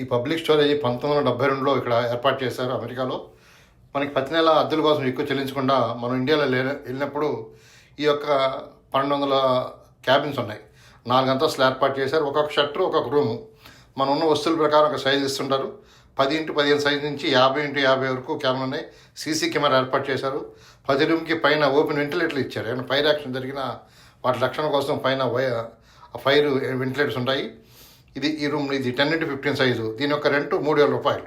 ఈ public storage 1972లో ఇక్కడ ఏర్పాటు చేశారు అమెరికాలో. మనకి ప్రతి నెల అద్దెల కోసం ఎక్కువ చెల్లించకుండా మనం ఇండియాలో వెళ్ళినప్పుడు ఈ యొక్క 1200 క్యాబిన్స్ ఉన్నాయి. 4 అంతస్తులు ఏర్పాటు చేశారు. ఒక్కొక్క షట్టర్ ఒక్కొక్క రూము. మనం ఉన్న వస్తువుల ప్రకారం ఒక సైజు ఇస్తుంటారు. 10x15 సైజు నుంచి 50x50 వరకు కెమెరా ఉన్నాయి. సీసీ కెమెరా ఏర్పాటు చేశారు. ప్రతి రూమ్కి పైన ఓపెన్ వెంటిలేటర్లు ఇచ్చారు. ఏమైనా ఫైర్ యాక్షన్ జరిగినా వాటి రక్షణ కోసం పైన ఫైర్ వెంటిలేటర్స్ ఉంటాయి. ఈ రూమ్ ఇది 10x15 సైజు. దీని యొక్క రెంట్ ₹3000.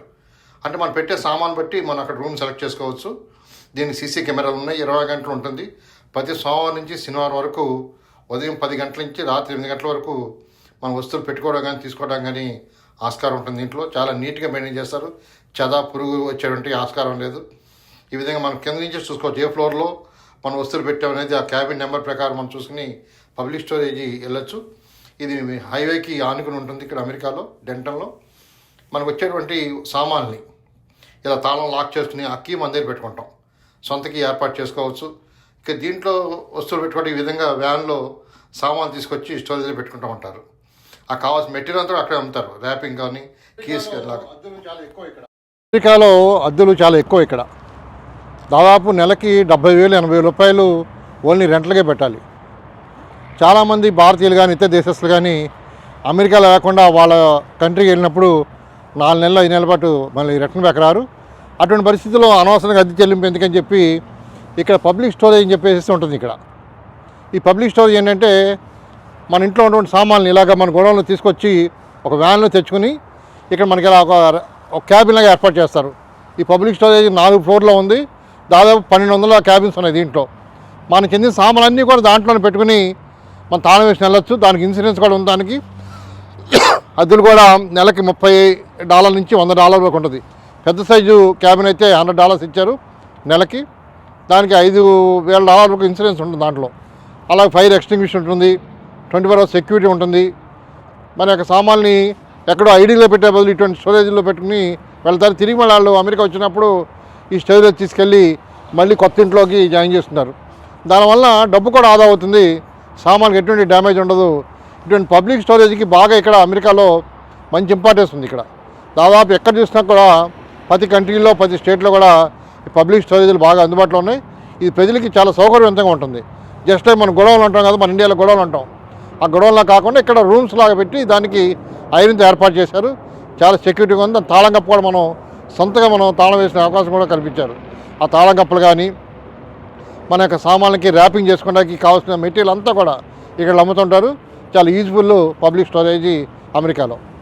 అంటే మనం పెట్టే సామాన్ బట్టి మనం అక్కడ రూమ్ సెలెక్ట్ చేసుకోవచ్చు. దీనికి సీసీ కెమెరాలు ఉన్నాయి. 20 గంటలు ఉంటుంది. ప్రతి సోమవారం నుంచి శనివారం వరకు ఉదయం 10 గంటల నుంచి రాత్రి 8 గంటల వరకు మన వస్తువులు పెట్టుకోవడం కానీ తీసుకోవడం కానీ ఆస్కారం ఉంటుంది. దీంట్లో చాలా నీట్గా మెయింటైన్ చేస్తారు. పురుగు వచ్చేటువంటి ఆస్కారం లేదు. ఈ విధంగా మనం కింద నుంచి చూసుకోవచ్చు. ఏ ఫ్లోర్లో మన వస్తువులు పెట్టామనేది ఆ క్యాబిన్ నెంబర్ ప్రకారం మనం చూసుకుని పబ్లిక్ స్టోరేజీ వెళ్ళొచ్చు. ఇది హైవేకి ఆనుకుని ఉంటుంది. ఇక్కడ అమెరికాలో డెంటన్లో మనకు వచ్చేటువంటి సామాన్ని ఇలా తాళం లాక్ చేసుకుని ఆ కీ మన దగ్గర పెట్టుకుంటాం. సొంత కీ ఏర్పాటు చేసుకోవచ్చు. ఇక దీంట్లో వస్తువులు పెట్టుకుంటే ఈ విధంగా వ్యాన్లో సామాన్లు తీసుకొచ్చి స్టోరేజ్లో పెట్టుకుంటూ ఉంటారు. ఆ కావాల్సిన మెటీరియల్ అంతా అక్కడే అమ్ముతారు. ర్యాపింగ్ కానీ కీస్ లాగా. అమెరికాలో అద్దెలు చాలా ఎక్కువ. ఇక్కడ దాదాపు నెలకి ₹70,000-80,000 ఓన్లీ రెంట్లకే పెట్టాలి. చాలామంది భారతీయులు కానీ ఇతర దేశస్తులు కానీ అమెరికాలో లేకుండా వాళ్ళ కంట్రీకి వెళ్ళినప్పుడు 4 నెలలు 5 నెలల పాటు మళ్ళీ రిటర్న్ బ్యాక్ రారు. అటువంటి పరిస్థితుల్లో అనవసరంగా అద్దె చెల్లింపు ఎందుకని చెప్పి ఇక్కడ పబ్లిక్ స్టోరేజ్ అని చెప్పేసి ఉంటుంది. ఇక్కడ ఈ పబ్లిక్ స్టోరేజ్ ఏంటంటే మన ఇంట్లో ఉన్నటువంటి సామాన్లు ఇలాగ మన గొడవలో తీసుకొచ్చి ఒక వ్యాన్లో తెచ్చుకుని ఇక్కడ మనకి ఇలా ఒక క్యాబిన్ లాగా ఏర్పాటు చేస్తారు. ఈ పబ్లిక్ స్టోరేజ్ 4 ఫ్లోర్లో ఉంది. దాదాపు 1200 క్యాబిన్స్ ఉన్నాయి. దీంట్లో మనకి చెందిన సామాన్లు అన్నీ కూడా దాంట్లోనే పెట్టుకుని మనం తాళం వేసి వెళ్ళొచ్చు. దానికి ఇన్సూరెన్స్ కూడా ఉంది. దానికి అద్దెలు కూడా నెలకి $30 నుంచి $100 వరకు ఉంటుంది. పెద్ద సైజు క్యాబిన్ అయితే $100 ఇచ్చారు నెలకి. దానికి $5,000 వరకు ఇన్సూరెన్స్ ఉంటుంది దాంట్లో. అలాగే ఫైర్ ఎక్స్టింగ్విష్ ఉంటుంది. 24 hours సెక్యూరిటీ ఉంటుంది. మన యొక్క సామాన్ని ఎక్కడో ఐడీలో పెట్టే బదులు ఇటువంటి స్టోరేజ్లో పెట్టుకుని వెళ్తారు. తిరిగి మళ్ళీ వాళ్ళు అమెరికా వచ్చినప్పుడు ఈ స్టోరేజ్ తీసుకెళ్ళి మళ్ళీ కొత్త ఇంట్లోకి జాయిన్ చేస్తున్నారు. దానివల్ల డబ్బు కూడా ఆదా అవుతుంది. సామాన్కి ఎటువంటి డ్యామేజ్ ఉండదు. ఇటువంటి పబ్లిక్ స్టోరేజ్కి బాగా ఇక్కడ అమెరికాలో మంచి ఇంపార్టెన్స్ ఉంది. ఇక్కడ దాదాపు ఎక్కడ చూసినా కూడా ప్రతి కంట్రీలో ప్రతి స్టేట్లో కూడా పబ్లిక్ స్టోరేజ్లు బాగా అందుబాటులో ఉన్నాయి. ఇది ప్రజలకి చాలా సౌకర్యవంతంగా ఉంటుంది. జస్ట్ మనం గొడవలు అంటాం కదా, మన ఇండియాలో గొడవలు అంటాం. ఆ గొడవలా కాకుండా ఇక్కడ రూమ్స్ లాగా పెట్టి దానికి ఐరన్తో ఏర్పాటు చేశారు. చాలా సెక్యూరిటీగా ఉంది. తాళం కప్పు కూడా మనం సొంతగా మనం తాళం వేసిన అవకాశం కూడా కల్పించారు. ఆ తాళం కప్పులు కానీ మన యొక్క సామాన్లకి ర్యాపింగ్ చేసుకోవడానికి కావాల్సిన మెటీరియల్ అంతా కూడా ఇక్కడ అమ్ముతుంటారు. చాలా యూజ్ఫుల్ పబ్లిక్ స్టోరేజీ అమెరికాలో.